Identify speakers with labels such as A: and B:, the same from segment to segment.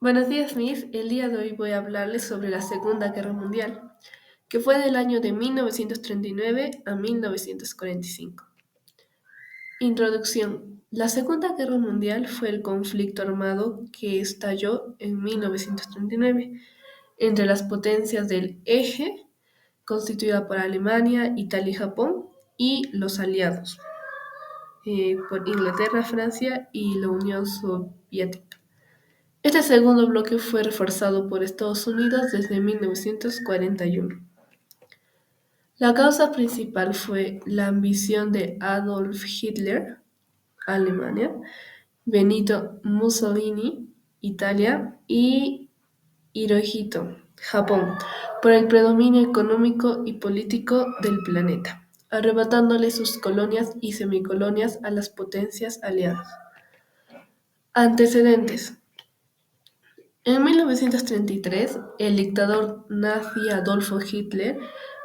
A: Buenos días, Miss. El día de hoy voy a hablarles sobre la Segunda Guerra Mundial, que fue del año de 1939 a 1945. Introducción. La Segunda Guerra Mundial fue el conflicto armado que estalló en 1939 entre las potencias del Eje, constituida por Alemania, Italia y Japón, y los aliados, por Inglaterra, Francia y la Unión Soviética. Este segundo bloque fue reforzado por Estados Unidos desde 1941. La causa principal fue la ambición de Adolf Hitler, Alemania, Benito Mussolini, Italia, y Hirohito, Japón, por el predominio económico y político del planeta, arrebatándole sus colonias y semicolonias a las potencias aliadas. Antecedentes. En 1933, el dictador nazi Adolfo Hitler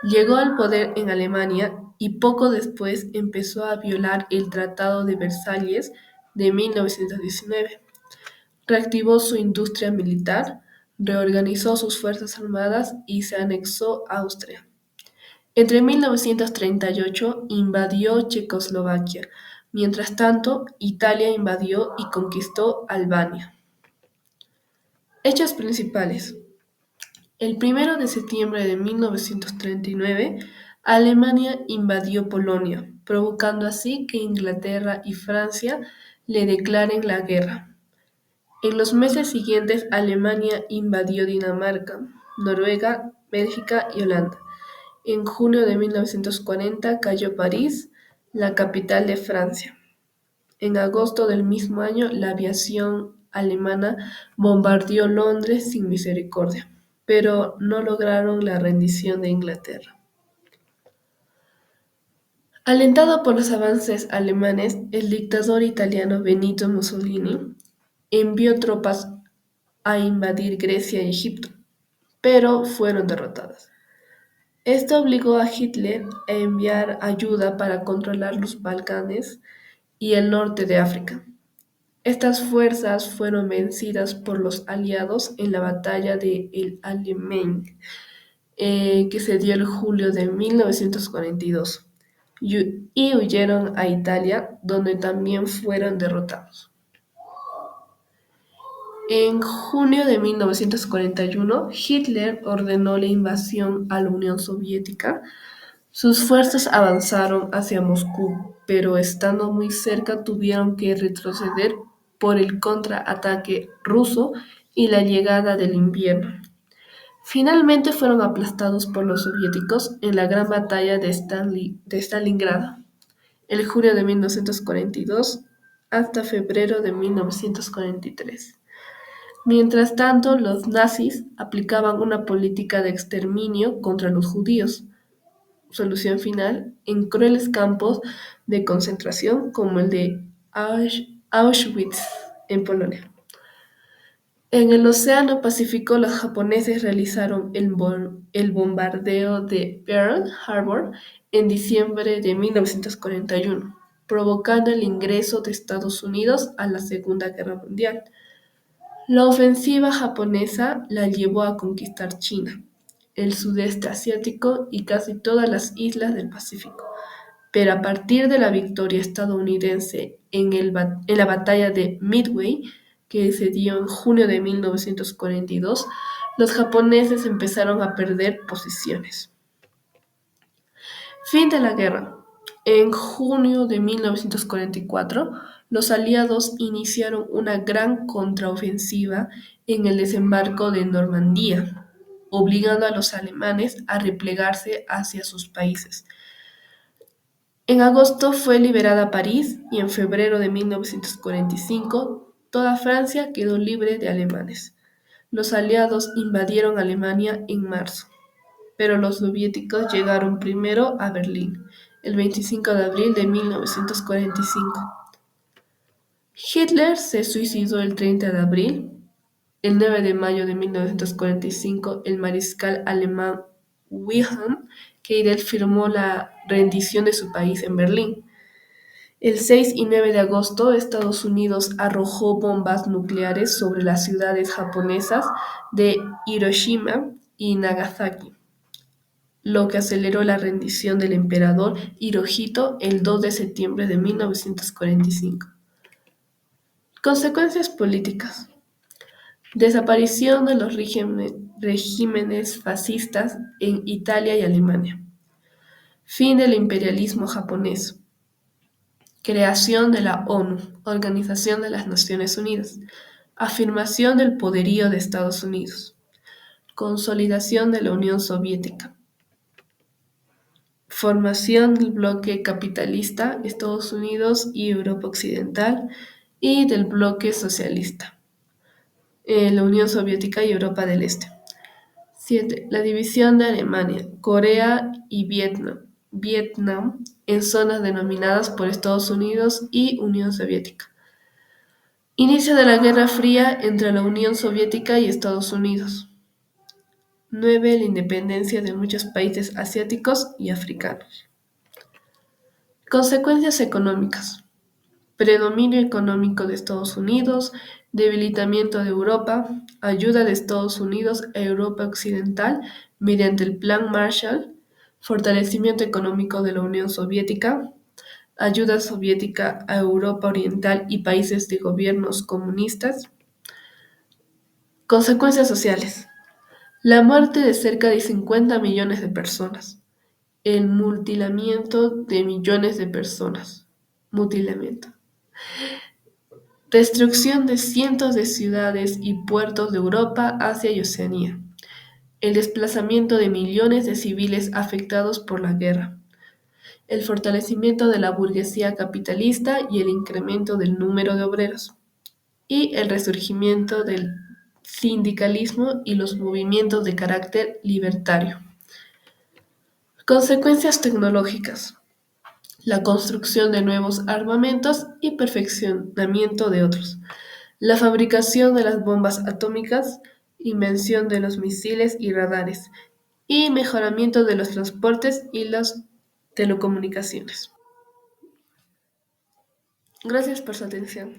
A: llegó al poder en Alemania y poco después empezó a violar el Tratado de Versalles de 1919. Reactivó su industria militar, reorganizó sus fuerzas armadas y se anexó a Austria. Entre 1938 invadió Checoslovaquia. Mientras tanto, Italia invadió y conquistó Albania. Hechos principales. El 1 de septiembre de 1939, Alemania invadió Polonia, provocando así que Inglaterra y Francia le declaren la guerra. En los meses siguientes, Alemania invadió Dinamarca, Noruega, Bélgica y Holanda. En junio de 1940 cayó París, la capital de Francia. En agosto del mismo año, la aviación alemana bombardeó Londres sin misericordia, pero no lograron la rendición de Inglaterra. Alentado por los avances alemanes, el dictador italiano Benito Mussolini envió tropas a invadir Grecia y Egipto, pero fueron derrotadas. Esto obligó a Hitler a enviar ayuda para controlar los Balcanes y el norte de África. Estas fuerzas fueron vencidas por los aliados en la batalla de El Alamein, que se dio en julio de 1942, y huyeron a Italia, donde también fueron derrotados. En junio de 1941, Hitler ordenó la invasión a la Unión Soviética. Sus fuerzas avanzaron hacia Moscú, pero estando muy cerca tuvieron que retroceder por el contraataque ruso y la llegada del invierno. Finalmente fueron aplastados por los soviéticos en la Gran Batalla de Stalingrado, el julio de 1942 hasta febrero de 1943. Mientras tanto, los nazis aplicaban una política de exterminio contra los judíos. Solución final en crueles campos de concentración como el de Auschwitz en Polonia. En el Océano Pacífico, los japoneses realizaron el bombardeo de Pearl Harbor en diciembre de 1941, provocando el ingreso de Estados Unidos a la Segunda Guerra Mundial. La ofensiva japonesa la llevó a conquistar China, el sudeste asiático y casi todas las islas del Pacífico. Pero a partir de la victoria estadounidense en la batalla de Midway, que se dio en junio de 1942, los japoneses empezaron a perder posiciones. Fin de la guerra. En junio de 1944, los aliados iniciaron una gran contraofensiva en el desembarco de Normandía, obligando a los alemanes a replegarse hacia sus países. En agosto fue liberada París y en febrero de 1945 toda Francia quedó libre de alemanes. Los aliados invadieron Alemania en marzo, pero los soviéticos llegaron primero a Berlín, el 25 de abril de 1945. Hitler se suicidó el 30 de abril. El 9 de mayo de 1945, el mariscal alemán Wilhelm Keidel firmó la rendición de su país en Berlín. El 6 y 9 de agosto, Estados Unidos arrojó bombas nucleares sobre las ciudades japonesas de Hiroshima y Nagasaki, lo que aceleró la rendición del emperador Hirohito el 2 de septiembre de 1945. Consecuencias políticas. Desaparición de los regímenes fascistas en Italia y Alemania. Fin del imperialismo japonés. Creación de la ONU, Organización de las Naciones Unidas. Afirmación del poderío de Estados Unidos. Consolidación de la Unión Soviética. Formación del bloque capitalista, Estados Unidos y Europa Occidental, y del bloque socialista, la Unión Soviética y Europa del Este. 7. La división de Alemania, Corea y Vietnam en zonas denominadas por Estados Unidos y Unión Soviética. Inicio de la Guerra Fría entre la Unión Soviética y Estados Unidos. 9. La independencia de muchos países asiáticos y africanos. Consecuencias económicas. Predominio económico de Estados Unidos, debilitamiento de Europa, ayuda de Estados Unidos a Europa Occidental mediante el Plan Marshall, fortalecimiento económico de la Unión Soviética, ayuda soviética a Europa Oriental y países de gobiernos comunistas. Consecuencias sociales. La muerte de cerca de 50 millones de personas. El mutilamiento de millones de personas. Mutilamiento. Destrucción de cientos de ciudades y puertos de Europa, Asia y Oceanía. El desplazamiento de millones de civiles afectados por la guerra. El fortalecimiento de la burguesía capitalista y el incremento del número de obreros. Y el resurgimiento del sindicalismo y los movimientos de carácter libertario. Consecuencias tecnológicas. La construcción de nuevos armamentos y perfeccionamiento de otros. La fabricación de las bombas atómicas, invención de los misiles y radares, y mejoramiento de los transportes y las telecomunicaciones. Gracias por su atención.